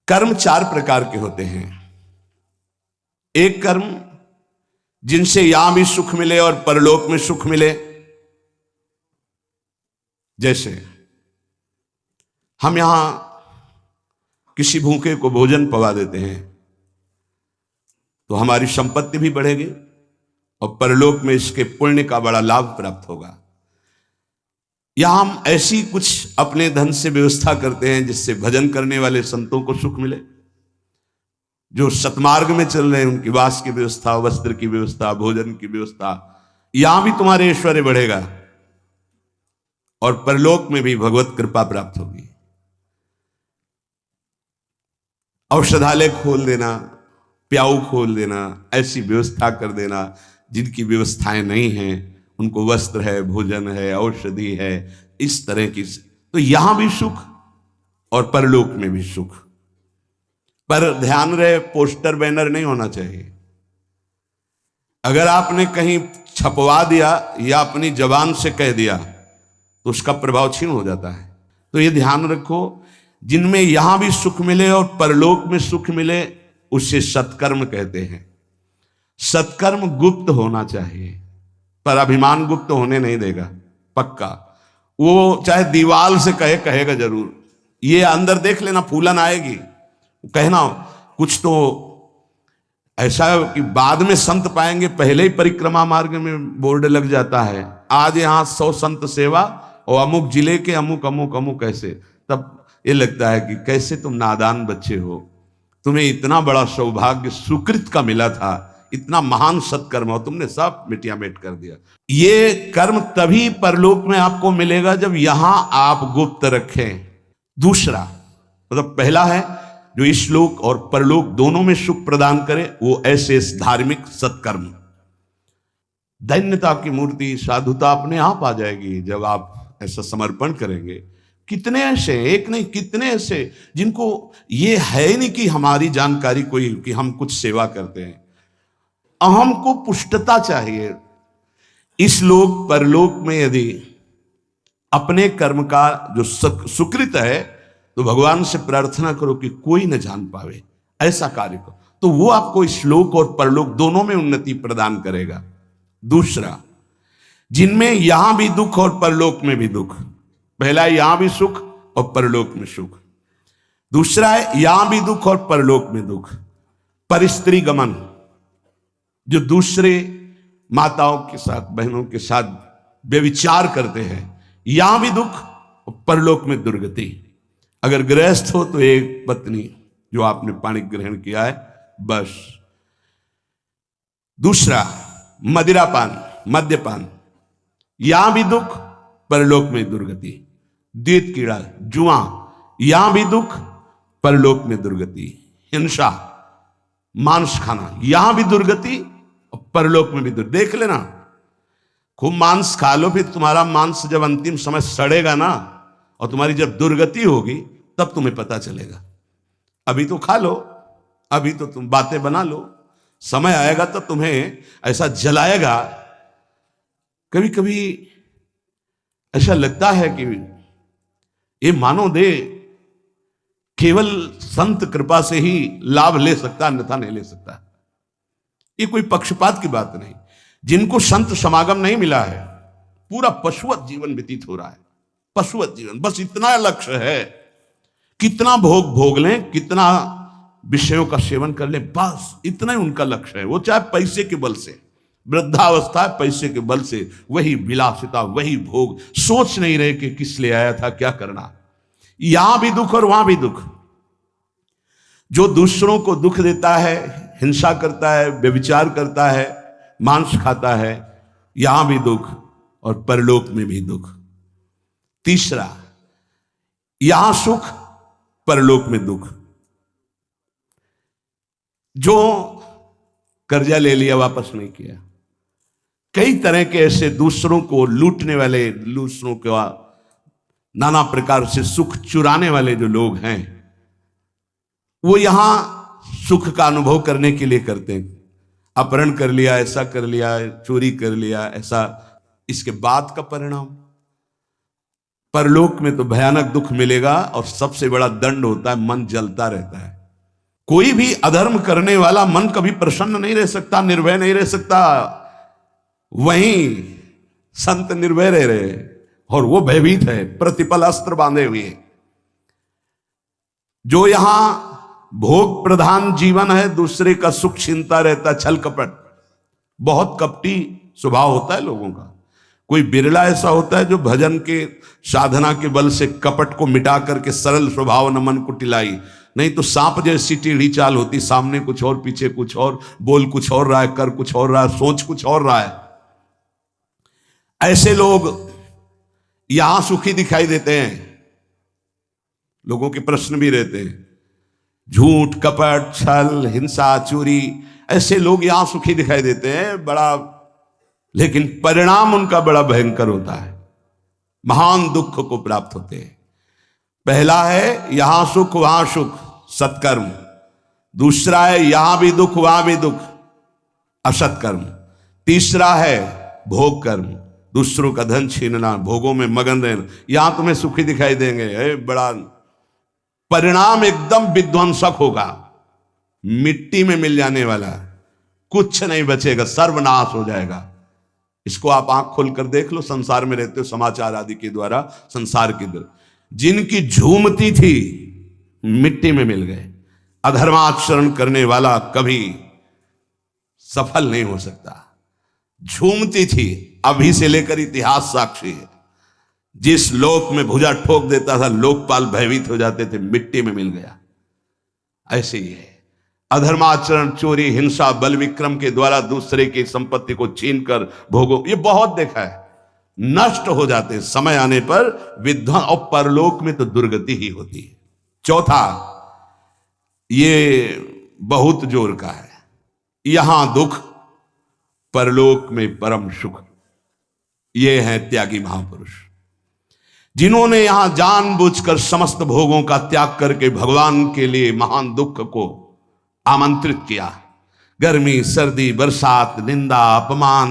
कर्म चार प्रकार के होते हैं। एक कर्म जिनसे यहां भी सुख मिले और परलोक में सुख मिले। जैसे हम यहां किसी भूखे को भोजन पवा देते हैं तो हमारी संपत्ति भी बढ़ेगी और परलोक में इसके पुण्य का बड़ा लाभ प्राप्त होगा। या हम ऐसी कुछ अपने धन से व्यवस्था करते हैं जिससे भजन करने वाले संतों को सुख मिले, जो सतमार्ग में चल रहे हैं उनकी वास की व्यवस्था, वस्त्र की व्यवस्था, भोजन की व्यवस्था, यहां भी तुम्हारे ऐश्वर्य बढ़ेगा और परलोक में भी भगवत कृपा प्राप्त होगी। औषधालय खोल देना, प्याऊ खोल देना, ऐसी व्यवस्था कर देना जिनकी व्यवस्थाएं नहीं हैं, उनको वस्त्र है, भोजन है, औषधि है, इस तरह की, तो यहां भी सुख और परलोक में भी सुख। पर ध्यान रहे, पोस्टर बैनर नहीं होना चाहिए। अगर आपने कहीं छपवा दिया या अपनी जबान से कह दिया तो उसका प्रभाव क्षीण हो जाता है। तो ये ध्यान रखो, जिनमें यहां भी सुख मिले और परलोक में सुख मिले उसे सत्कर्म कहते हैं। सत्कर्म गुप्त होना चाहिए, पर अभिमान गुप्त होने नहीं देगा, पक्का। वो चाहे दीवाल से कहेगा जरूर। ये अंदर देख लेना, फूलन आएगी, कहना कुछ तो ऐसा कि बाद में संत पाएंगे, पहले ही परिक्रमा मार्ग में बोर्ड लग जाता है, आज यहाँ 100 संत सेवा और अमुक जिले के अमुक अमुक अमुक ऐसे। तब ये लगता है कि कैसे तुम नादान बच्चे हो, तुम्हें इतना बड़ा सौभाग्य सुकृत का मिला था, इतना महान सत्कर्म हो, तुमने सब मिटिया मेट कर दिया। ये कर्म तभी परलोक में आपको मिलेगा जब यहां आप गुप्त रखें। दूसरा मतलब पहला है जो इस लोक और परलोक दोनों में सुख प्रदान करे, वो ऐसे धार्मिक सत्कर्म। दैन्यता की मूर्ति, साधुता अपने आप आ जाएगी जब आप ऐसा समर्पण करेंगे। कितने ऐसे, एक नहीं कितने ऐसे जिनको ये है नहीं कि हमारी जानकारी कोई कि हम कुछ सेवा करते हैं। अहम को पुष्टता चाहिए। इस लोक परलोक में यदि अपने कर्म का जो सुकृत है तो भगवान से प्रार्थना करो कि कोई न जान पावे, ऐसा कार्य करो, तो वो आपको इस लोक और परलोक दोनों में उन्नति प्रदान करेगा। दूसरा, जिनमें यहां भी दुख और परलोक में भी दुख। पहला है यहां भी सुख और परलोक में सुख। दूसरा है यहां भी दुख और परलोक में दुख। परिस्त्री गमन, जो दूसरे माताओं के साथ, बहनों के साथ व्यभिचार करते हैं, यहां भी दुख और परलोक में दुर्गति। अगर गृहस्थ हो तो एक पत्नी जो आपने पाणी ग्रहण किया है, बस। दूसरा मदिरापान, मद्यपान, यहां भी दुख, परलोक में दुर्गति। द्वैत कीड़ा, जुआ, यहां भी दुख, परलोक में दुर्गति। हिंसा, मांस खाना, यहां भी दुर्गति और परलोक में भी दुर्गति। देख लेना, खूब मांस खा लो, फिर तुम्हारा मांस जब अंतिम समय सड़ेगा ना और तुम्हारी जब दुर्गति होगी तब तुम्हें पता चलेगा। अभी तो खा लो, अभी तो तुम बातें बना लो, समय आएगा तो तुम्हें ऐसा जलाएगा। कभी कभी ऐसा लगता है कि ये मानव देह केवल संत कृपा से ही लाभ ले सकता, अन्यथा नहीं ले सकता। ये कोई पक्षपात की बात नहीं। जिनको संत समागम नहीं मिला है, पूरा पशुवत जीवन व्यतीत हो रहा है, पशुवत जीवन। बस इतना लक्ष्य है, कितना भोग भोग लें, कितना विषयों का सेवन कर लें, बस इतना ही उनका लक्ष्य है। वो चाहे पैसे के बल से, वृद्धावस्था पैसे के बल से, वही विलासिता, वही भोग, सोच नहीं रहे कि किस लिए आया था, क्या करना। यहां भी दुख और वहां भी दुख। जो दूसरों को दुख देता है, हिंसा करता है, व्यभिचार करता है, मांस खाता है, यहां भी दुख और परलोक में भी दुख। तीसरा, यहां सुख, परलोक में दुख। जो कर्जा ले लिया, वापस नहीं किया, कई तरह के ऐसे दूसरों को लूटने वाले, दूसरों के नाना प्रकार से सुख चुराने वाले जो लोग हैं, वो यहां सुख का अनुभव करने के लिए करते हैं। अपहरण कर लिया, ऐसा कर लिया, चोरी कर लिया, ऐसा, इसके बाद का परिणाम परलोक में तो भयानक दुख मिलेगा और सबसे बड़ा दंड होता है, मन जलता रहता है। कोई भी अधर्म करने वाला मन कभी प्रसन्न नहीं रह सकता, निर्भय नहीं रह सकता। वहीं संत निर्भय रह रहे और वो भयभीत है, प्रतिपल अस्त्र बांधे हुए। जो यहां भोग प्रधान जीवन है, दूसरे का सुख छीनता रहता, छल कपट, बहुत कपटी स्वभाव होता है लोगों का। कोई बिरला ऐसा होता है जो भजन के साधना के बल से कपट को मिटा करके सरल स्वभाव न मन को टिलाई। नहीं तो सांप जैसी टेढ़ी चाल होती, सामने कुछ और पीछे कुछ और, बोल कुछ और रहा है, कर कुछ और रहा है, सोच कुछ और रहा है। ऐसे लोग यहां सुखी दिखाई देते हैं। लोगों के प्रश्न भी रहते हैं, झूठ कपट छल हिंसा चोरी, ऐसे लोग यहां सुखी दिखाई देते हैं बड़ा, लेकिन परिणाम उनका बड़ा भयंकर होता है, महान दुख को प्राप्त होते हैं। पहला है यहां सुख वहां सुख, सत्कर्म। दूसरा है यहां भी दुख वहां भी दुख, असत्कर्म। तीसरा है भोग कर्म, दूसरों का धन छीनना, भोगों में मगन रहना। यहां तुम्हें सुखी दिखाई देंगे, बड़ा परिणाम एकदम विध्वंसक होगा, मिट्टी में मिल जाने वाला, कुछ नहीं बचेगा, सर्वनाश हो जाएगा। इसको आप आंख खोलकर देख लो, संसार में रहते हो, समाचार आदि के द्वारा संसार के द्वारा, जिनकी झूमती थी मिट्टी में मिल गए। अधर्माचरण करने वाला कभी सफल नहीं हो सकता। झूमती थी, अभी से लेकर इतिहास साक्षी है। जिस लोक में भुजा ठोक देता था लोकपाल भयभीत हो जाते थे, मिट्टी में मिल गया। ऐसे ही है अधर्माचरण, चोरी हिंसा बल विक्रम के द्वारा दूसरे की संपत्ति को छीनकर भोगो, ये बहुत देखा है, नष्ट हो जाते हैं समय आने पर विध्वंस, और परलोक में तो दुर्गति ही होती है। चौथा, ये बहुत जोर का है, यहां दुख परलोक में परम सुख। ये है त्यागी महापुरुष, जिन्होंने यहां जानबूझकर समस्त भोगों का त्याग करके भगवान के लिए महान दुख को आमंत्रित किया। गर्मी सर्दी बरसात निंदा अपमान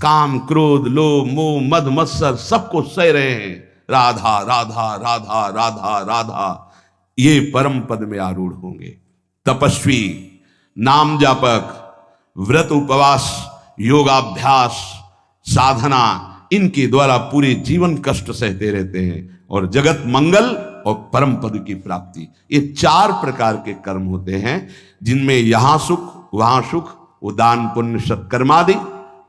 काम क्रोध लोभ मोह मद मत्सर सबको सह रहे हैं। राधा राधा राधा राधा राधा, ये परम पद में आरूढ़ होंगे। तपस्वी, नाम जापक, व्रत उपवास, योगाभ्यास, साधना, इनके द्वारा पूरे जीवन कष्ट सहते रहते हैं और जगत मंगल और परम पद की प्राप्ति, ये चार प्रकार के कर्म होते हैं, जिनमें यहां सुख वहां सुख, वो दान पुण्य सत्कर्मादि,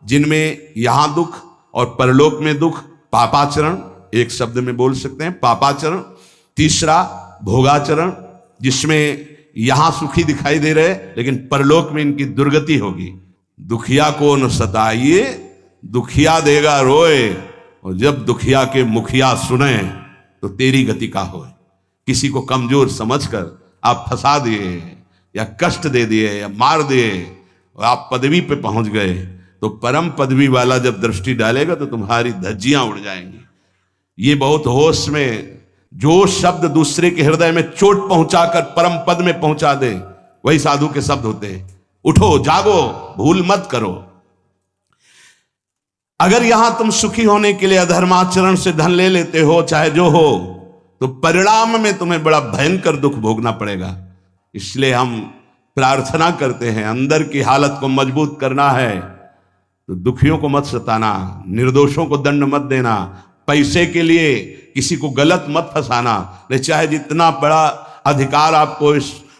जिनमें यहां दुख और परलोक में दुख, पापाचरण, एक शब्द में बोल सकते हैं पापाचरण। तीसरा भोगाचरण, जिसमें यहां सुखी दिखाई दे रहे लेकिन परलोक में इनकी दुर्गति होगी। दुखिया को न सताइए, दुखिया देगा रोए, और जब दुखिया के मुखिया सुने तो तेरी गति का हो। किसी को कमजोर समझकर आप फंसा दिए या कष्ट दे दिए या मार दिए और आप पदवी पे पहुंच गए, तो परम पदवी वाला जब दृष्टि डालेगा तो तुम्हारी धज्जियां उड़ जाएंगी। ये बहुत होश में, जो शब्द दूसरे के हृदय में चोट पहुंचाकर परम पद में पहुंचा दे, वही साधु के शब्द होते हैं। उठो जागो, भूल मत करो। अगर यहां तुम सुखी होने के लिए अधर्माचरण से धन ले लेते हो, चाहे जो हो, तो परिणाम में तुम्हें बड़ा भयंकर दुख भोगना पड़ेगा। इसलिए हम प्रार्थना करते हैं, अंदर की हालत को मजबूत करना है तो दुखियों को मत सताना, निर्दोषों को दंड मत देना, पैसे के लिए किसी को गलत मत फंसाना। नहीं, चाहे जितना बड़ा अधिकार आपको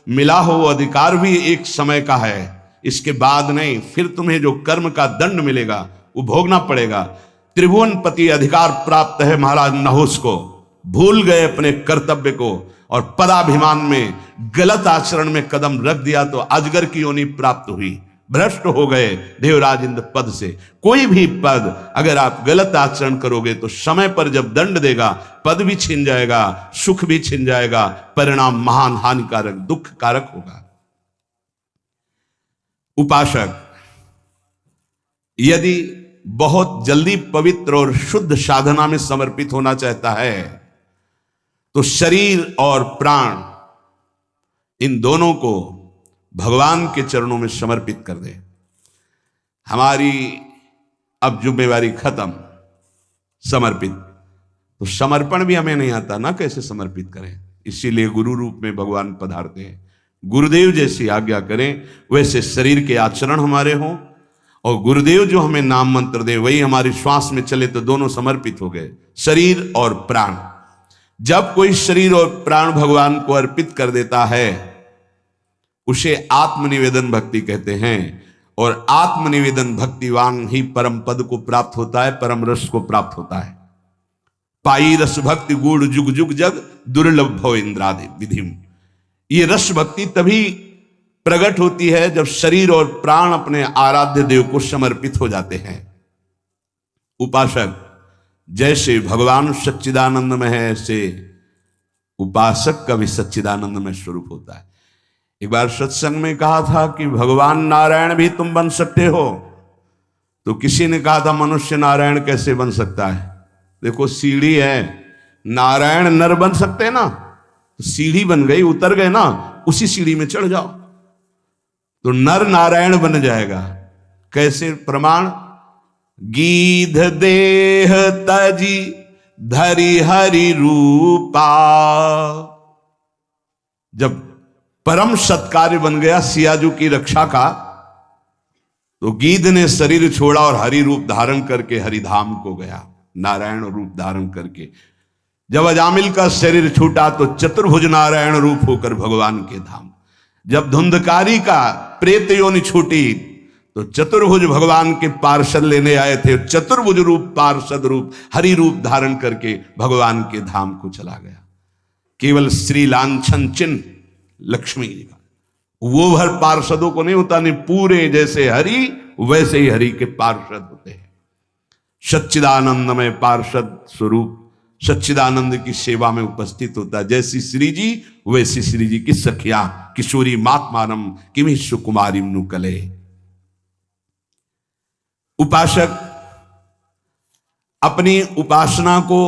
मिला हो, वो अधिकार भी एक समय का है, इसके बाद नहीं, फिर तुम्हें जो कर्म का दंड मिलेगा वो भोगना पड़ेगा। त्रिभुवनपति अधिकार प्राप्त है महाराज नहुस को, भूल गए अपने कर्तव्य को और पदाभिमान में गलत आचरण में कदम रख दिया तो अजगर की योनि प्राप्त हुई, भ्रष्ट हो गए देवराज इंद्र पद से। कोई भी पद अगर आप गलत आचरण करोगे तो समय पर जब दंड देगा, पद भी छिन जाएगा, सुख भी छिन जाएगा, परिणाम महान हानिकारक दुख कारक होगा। उपासक यदि बहुत जल्दी पवित्र और शुद्ध साधना में समर्पित होना चाहता है तो शरीर और प्राण, इन दोनों को भगवान के चरणों में समर्पित कर दे। हमारी अब जिम्मेवारी खत्म, समर्पित। तो समर्पण भी हमें नहीं आता ना, कैसे समर्पित करें, इसीलिए गुरु रूप में भगवान पधारते हैं। गुरुदेव जैसी आज्ञा करें, वैसे शरीर के आचरण हमारे हों, और गुरुदेव जो हमें नाम मंत्र दे वही हमारी श्वास में चले, तो दोनों समर्पित हो गए, शरीर और प्राण। जब कोई शरीर और प्राण भगवान को अर्पित कर देता है उसे आत्मनिवेदन भक्ति कहते हैं, और आत्मनिवेदन भक्तिवान ही परम पद को प्राप्त होता है, परम रस को प्राप्त होता है। पाई रस भक्ति गुड़ जुग जुग जग दुर्लभ भव इंद्रादि विधिम। ये रस भक्ति तभी प्रकट होती है जब शरीर और प्राण अपने आराध्य देव को समर्पित हो जाते हैं। उपासक जैसे भगवान सच्चिदानंद में है, ऐसे उपासक का भी सच्चिदानंद में स्वरूप होता है। एक बार सत्संग में कहा था कि भगवान नारायण भी तुम बन सकते हो, तो किसी ने कहा था मनुष्य नारायण कैसे बन सकता है? देखो सीढ़ी है, नारायण नर बन सकते हैं ना, तो सीढ़ी बन गई, उतर गए ना, उसी सीढ़ी में चढ़ जाओ तो नर नारायण बन जाएगा। कैसे प्रमाण? गीध देह तजी धरि हरि रूपा। जब परम सत्कार्य बन गया सियाजू की रक्षा का, तो गीध ने शरीर छोड़ा और हरि रूप धारण करके हरिधाम को गया, नारायण रूप धारण करके। जब अजामिल का शरीर छूटा तो चतुर्भुज नारायण रूप होकर भगवान के धाम। जब धुंधकारी का प्रेत योनि छूटी तो चतुर्भुज भगवान के पार्षद लेने आए थे, चतुर्भुज रूप पार्षद रूप हरि रूप धारण करके भगवान के धाम को चला गया। केवल श्री लांछन चिन्ह लक्ष्मी जी का, वो भर पार्षदों को नहीं होता, नहीं, पूरे जैसे हरि वैसे ही हरि के पार्षद होते हैं। सच्चिदानंद में पार्षद स्वरूप सच्चिदानंद की सेवा में उपस्थित होता है। जैसी श्री जी वैसी श्री जी की सखिया किशोरी मातमानम किमि सुकुमारी नुकले। उपासक अपनी उपासना को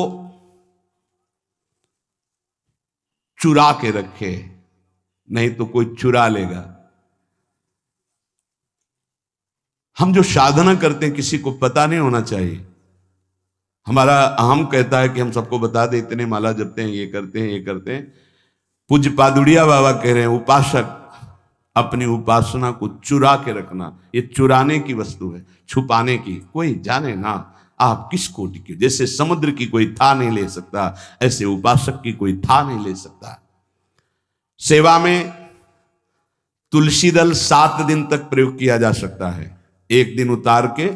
चुरा के रखे, नहीं तो कोई चुरा लेगा। हम जो साधना करते हैं किसी को पता नहीं होना चाहिए। हमारा अहम कहता है कि हम सबको बता दे, इतने माला जपते हैं, ये करते हैं, ये करते हैं। पूज्य पादुड़िया बाबा कह रहे हैं उपासक अपनी उपासना को चुरा के रखना, ये चुराने की वस्तु है, छुपाने की। कोई जाने ना आप किस कोटि के, जैसे समुद्र की कोई था नहीं ले सकता, ऐसे उपासक की कोई था नहीं ले सकता। सेवा में तुलसी दल 7 दिन तक प्रयोग किया जा सकता है, एक दिन उतार के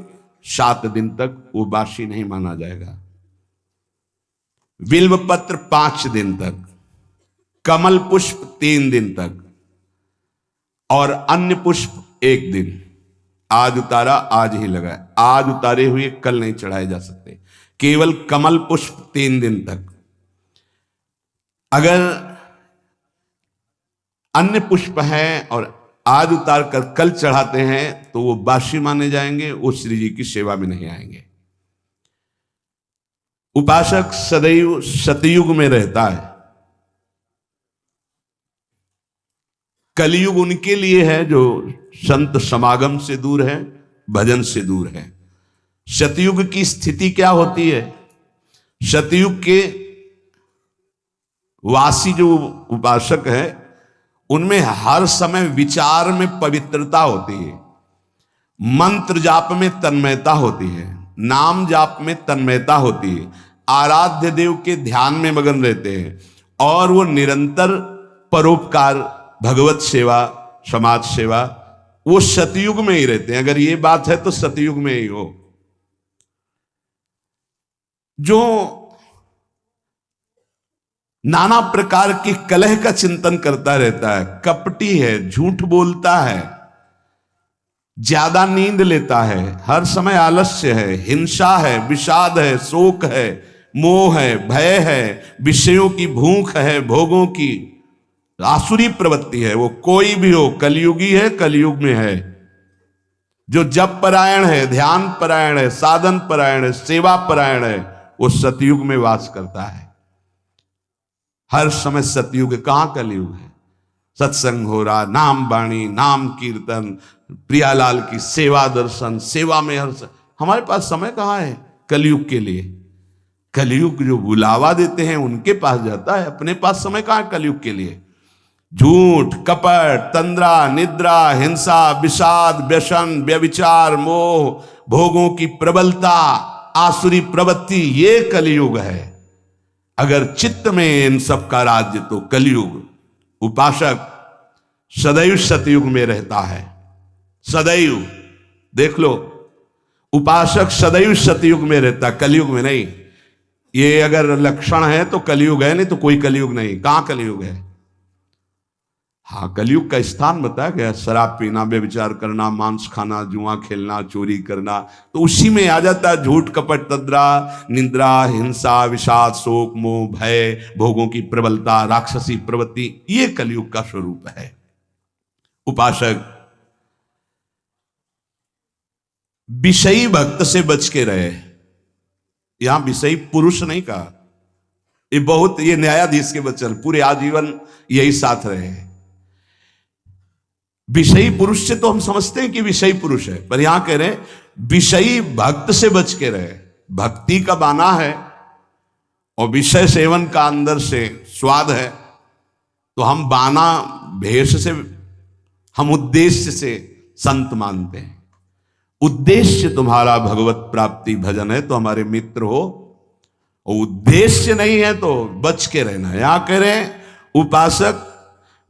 7 दिन तक वो बासी नहीं माना जाएगा। बिल्व पत्र 5 दिन तक, कमल पुष्प 3 दिन तक, और अन्य पुष्प 1 दिन। आज उतारा आज ही लगाए, आज उतारे हुए कल नहीं चढ़ाए जा सकते। केवल कमल पुष्प 3 दिन तक। अगर अन्य पुष्प हैं और आज उतार कर कल चढ़ाते हैं तो वो बासी माने जाएंगे, वो श्री जी की सेवा में नहीं आएंगे। उपासक सदैव सतयुग में रहता है। कलयुग उनके लिए है जो संत समागम से दूर है, भजन से दूर है। सतयुग की स्थिति क्या होती है? सतयुग के वासी जो उपासक है उनमें हर समय विचार में पवित्रता होती है, मंत्र जाप में तन्मयता होती है, नाम जाप में तन्मयता होती है, आराध्य देव के ध्यान में मगन रहते हैं, और वो निरंतर परोपकार, भगवत सेवा, समाज सेवा, वो सतयुग में ही रहते हैं। अगर ये बात है तो सतयुग में ही हो। जो नाना प्रकार की कलह का चिंतन करता रहता है, कपटी है, झूठ बोलता है, ज्यादा नींद लेता है, हर समय आलस्य है, हिंसा है, विषाद है, शोक है, मोह है, भय है, विषयों की भूख है, भोगों की आसुरी प्रवृत्ति है, वो कोई भी हो, कलयुगी है, कलयुग में है। जो जप परायण है, ध्यान परायण है, साधन परायण है, सेवा परायण है, वो सतयुग में वास करता है। हर समय सतयुग, कहां कलयुग है? सत्संग हो रहा, नाम वाणी, नाम कीर्तन, प्रियालाल की सेवा दर्शन, सेवा में हमारे पास समय कहां है कलयुग के लिए? कलयुग जो बुलावा देते हैं उनके पास जाता है, अपने पास समय कहां है कलयुग के लिए? झूठ, कपट, तंद्रा, निद्रा, हिंसा, विषाद, व्यसन, व्यभिचार, मोह, भोगों की प्रबलता, आसुरी प्रवृत्ति, ये कलयुग है। अगर चित्त में इन सब का राज्य तो कलयुग। उपासक सदैव सतयुग में रहता है, सदैव। देख लो, उपासक सदैव सतयुग में रहता, कलयुग में नहीं। ये अगर लक्षण है तो कलयुग है, नहीं तो कोई कलयुग नहीं। कहां कलयुग है? हाँ, कलयुग का स्थान बताया गया, शराब पीना, व्यभिचार करना, मांस खाना, जुआ खेलना, चोरी करना, तो उसी में आ जाता है झूठ, कपट, तंद्रा, निंद्रा, हिंसा, विषाद, शोक, मोह, भय, भोगों की प्रबलता, राक्षसी प्रवृत्ति। ये कलयुग का स्वरूप है। उपासक विषयी भक्त से बच के रहे। यहां विषयी पुरुष नहीं कहा, ये न्यायाधीश के बच्चन पूरे आजीवन यही साथ रहे। विषयी पुरुष से तो हम समझते हैं कि विषयी पुरुष है, पर यहां कह रहे हैं विषयी भक्त से बच के रहे। भक्ति का बाना है और विषय सेवन का अंदर से स्वाद है, तो हम बाना भेष से, हम उद्देश्य से संत मानते हैं। उद्देश्य तुम्हारा भगवत प्राप्ति भजन है तो हमारे मित्र हो, और उद्देश्य नहीं है तो बच के रहना। यहां कह रहे हैं उपासक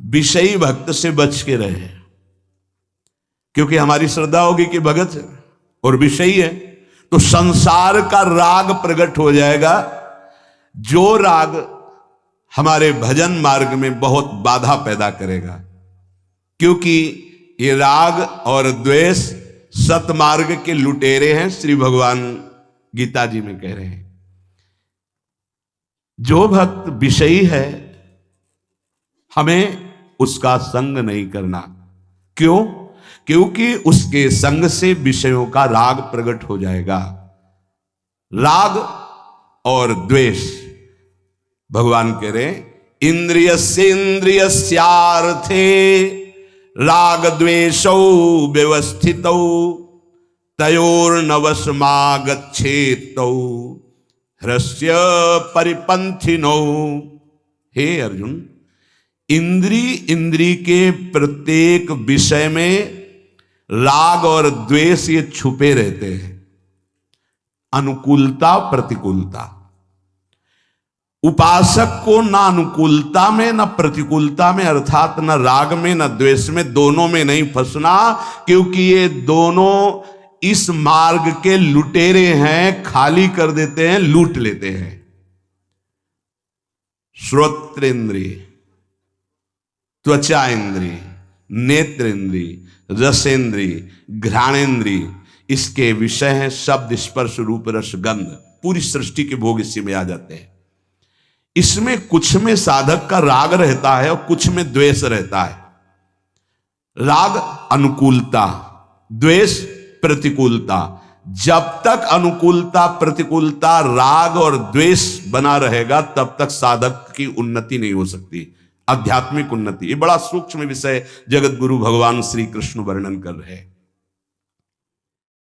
विषयी भक्त से बच के रहे, क्योंकि हमारी श्रद्धा होगी कि भगत है और विषयी है तो संसार का राग प्रकट हो जाएगा, जो राग हमारे भजन मार्ग में बहुत बाधा पैदा करेगा। क्योंकि ये राग और द्वेष सतमार्ग के लुटेरे हैं, श्री भगवान गीता जी में कह रहे हैं। जो भक्त विषयी है हमें उसका संग नहीं करना। क्यों? क्योंकि उसके संग से विषयों का राग प्रकट हो जाएगा। राग और द्वेष, भगवान कह रहे इंद्रियस्यार्थे राग द्वेषौ व्यवस्थितौ तयोर्नवशमागच्छेतौ हृस्य परिपंथिनौ। हे अर्जुन, इंद्री के प्रत्येक विषय में राग और द्वेष ये छुपे रहते हैं, अनुकूलता प्रतिकूलता। उपासक को ना अनुकूलता में ना प्रतिकूलता में, अर्थात ना राग में ना द्वेष में, दोनों में नहीं फंसना, क्योंकि ये दोनों इस मार्ग के लुटेरे हैं, खाली कर देते हैं, लूट लेते हैं। श्रोत्रेंद्रिय, त्वचा इंद्रिय, नेत्र इंद्रिय, रसेंद्रिय, घ्राणेन्द्रिय, इसके विषय हैं शब्द, स्पर्श, रूप, रस, गंध। पूरी सृष्टि के भोग इसी में आ जाते हैं। इसमें कुछ में साधक का राग रहता है और कुछ में द्वेष रहता है। राग अनुकूलता, द्वेष प्रतिकूलता। जब तक अनुकूलता प्रतिकूलता राग और द्वेष बना रहेगा तब तक साधक की उन्नति नहीं हो सकती, आध्यात्मिक उन्नति। ये बड़ा सूक्ष्म विषय जगत गुरु भगवान श्री कृष्ण वर्णन कर रहे हैं।